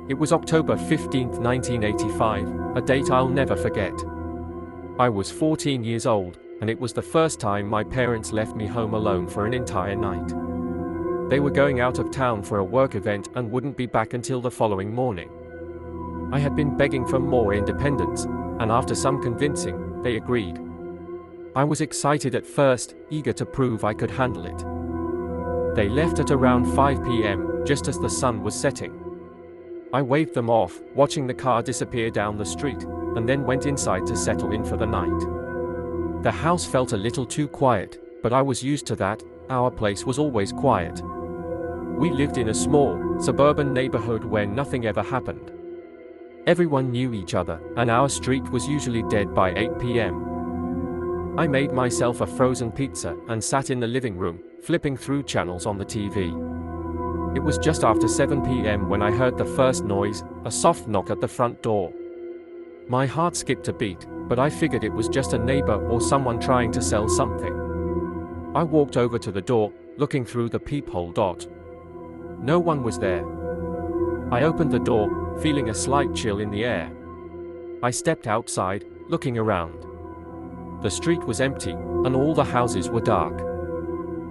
It was October 15, 1985, a date I'll never forget. I was 14 years old, and it was the first time my parents left me home alone for an entire night. They were going out of town for a work event and wouldn't be back until the following morning. I had been begging for more independence, and after some convincing, they agreed. I was excited at first, eager to prove I could handle it. They left at around 5 p.m., just as the sun was setting. I waved them off, watching the car disappear down the street, and then went inside to settle in for the night. The house felt a little too quiet, but I was used to that. Our place was always quiet. We lived in a small, suburban neighborhood where nothing ever happened. Everyone knew each other, and our street was usually dead by 8 p.m. I made myself a frozen pizza and sat in the living room, flipping through channels on the TV. It was just after 7 p.m. when I heard the first noise, a soft knock at the front door. My heart skipped a beat, but I figured it was just a neighbor or someone trying to sell something. I walked over to the door, looking through the peephole. No one was there. I opened the door, feeling a slight chill in the air. I stepped outside, looking around. The street was empty, and all the houses were dark.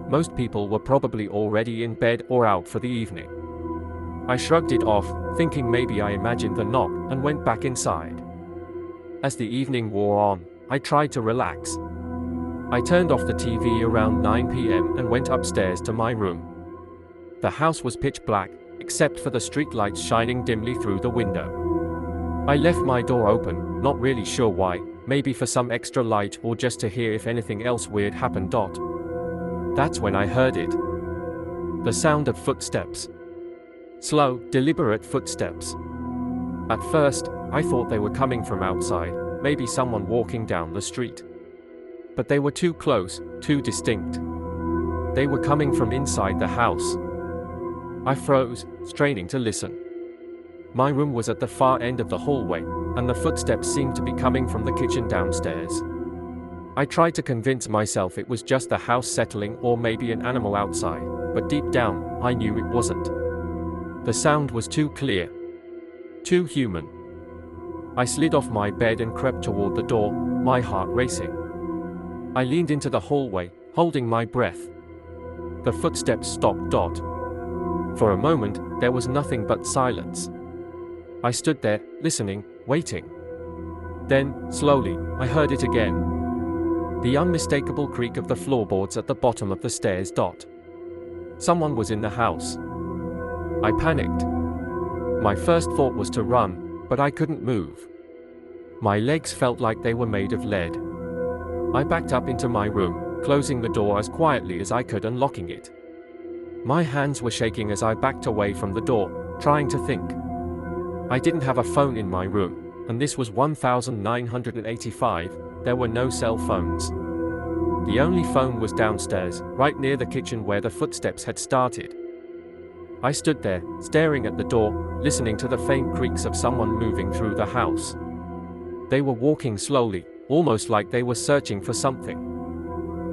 Most people were probably already in bed or out for the evening. I shrugged it off, thinking maybe I imagined the knock, and went back inside. As the evening wore on, I tried to relax. I turned off the TV around 9 p.m. and went upstairs to my room. The house was pitch black, except for the streetlights shining dimly through the window. I left my door open, not really sure why, maybe for some extra light or just to hear if anything else weird happened. That's when I heard it. The sound of footsteps. Slow, deliberate footsteps. At first, I thought they were coming from outside, maybe someone walking down the street. But they were too close, too distinct. They were coming from inside the house. I froze, straining to listen. My room was at the far end of the hallway, and the footsteps seemed to be coming from the kitchen downstairs. I tried to convince myself it was just the house settling or maybe an animal outside, but deep down, I knew it wasn't. The sound was too clear. Too human. I slid off my bed and crept toward the door, my heart racing. I leaned into the hallway, holding my breath. The footsteps stopped. For a moment, there was nothing but silence. I stood there, listening, waiting. Then, slowly, I heard it again. The unmistakable creak of the floorboards at the bottom of the stairs. Someone was in the house. I panicked. My first thought was to run, but I couldn't move. My legs felt like they were made of lead. I backed up into my room, closing the door as quietly as I could and locking it. My hands were shaking as I backed away from the door, trying to think. I didn't have a phone in my room, and this was 1985. There were no cell phones. The only phone was downstairs, right near the kitchen where the footsteps had started. I stood there, staring at the door, listening to the faint creaks of someone moving through the house. They were walking slowly, almost like they were searching for something.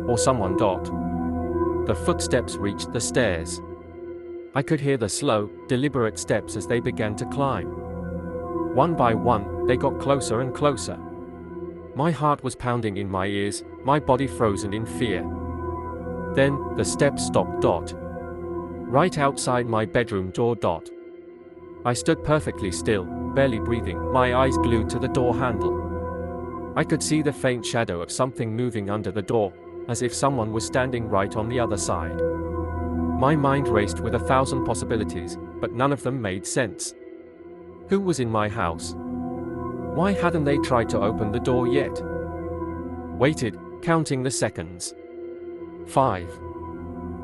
Or someone. The footsteps reached the stairs. I could hear the slow, deliberate steps as they began to climb. One by one, they got closer and closer. My heart was pounding in my ears, my body frozen in fear. Then, the steps stopped. Right outside my bedroom door. I stood perfectly still, barely breathing, my eyes glued to the door handle. I could see the faint shadow of something moving under the door, as if someone was standing right on the other side. My mind raced with 1,000 possibilities, but none of them made sense. Who was in my house? Why hadn't they tried to open the door yet? Waited, counting the seconds. 5,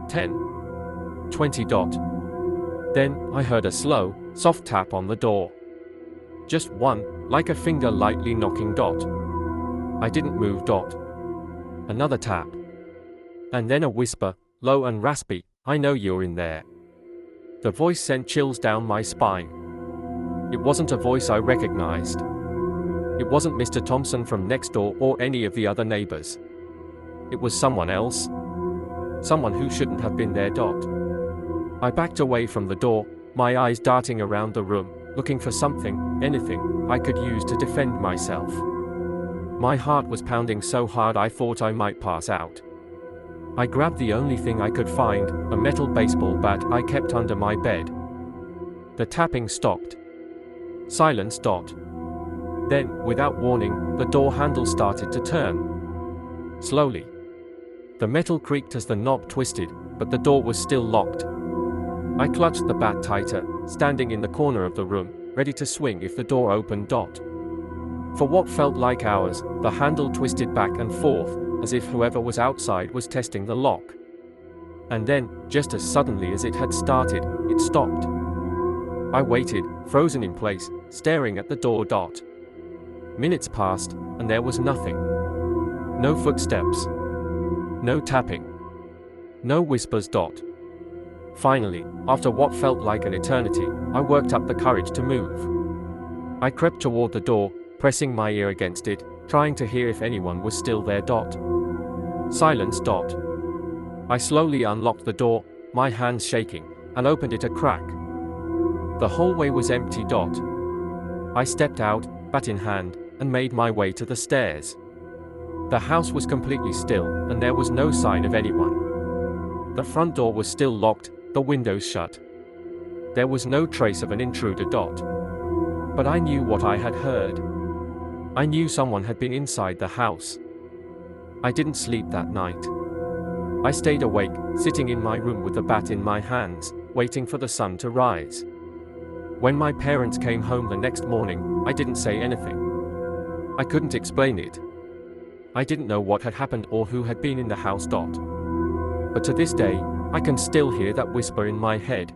10, 20. Then, I heard a slow, soft tap on the door. Just one, like a finger lightly knocking. I didn't move. Another tap. And then a whisper, low and raspy, "I know you're in there." The voice sent chills down my spine. It wasn't a voice I recognized. It wasn't Mr. Thompson from next door or any of the other neighbors. It was someone else. Someone who shouldn't have been there. I backed away from the door, my eyes darting around the room, looking for something, anything, I could use to defend myself. My heart was pounding so hard I thought I might pass out. I grabbed the only thing I could find, a metal baseball bat I kept under my bed. The tapping stopped. Silence. Then, without warning, the door handle started to turn. Slowly. The metal creaked as the knob twisted, but the door was still locked. I clutched the bat tighter, standing in the corner of the room, ready to swing if the door opened. For what felt like hours, the handle twisted back and forth, as if whoever was outside was testing the lock. And then, just as suddenly as it had started, it stopped. I waited, frozen in place, staring at the door. Minutes passed, and there was nothing. No footsteps. No tapping. No whispers. Finally, after what felt like an eternity, I worked up the courage to move. I crept toward the door, pressing my ear against it, trying to hear if anyone was still there. Silence. I slowly unlocked the door, my hands shaking, and opened it a crack. The hallway was empty. I stepped out, bat in hand, and made my way to the stairs. The house was completely still, and there was no sign of anyone. The front door was still locked, the windows shut. There was no trace of an intruder. But I knew what I had heard. I knew someone had been inside the house. I didn't sleep that night. I stayed awake, sitting in my room with the bat in my hands, waiting for the sun to rise. When my parents came home the next morning, I didn't say anything. I couldn't explain it. I didn't know what had happened or who had been in the house. But to this day, I can still hear that whisper in my head.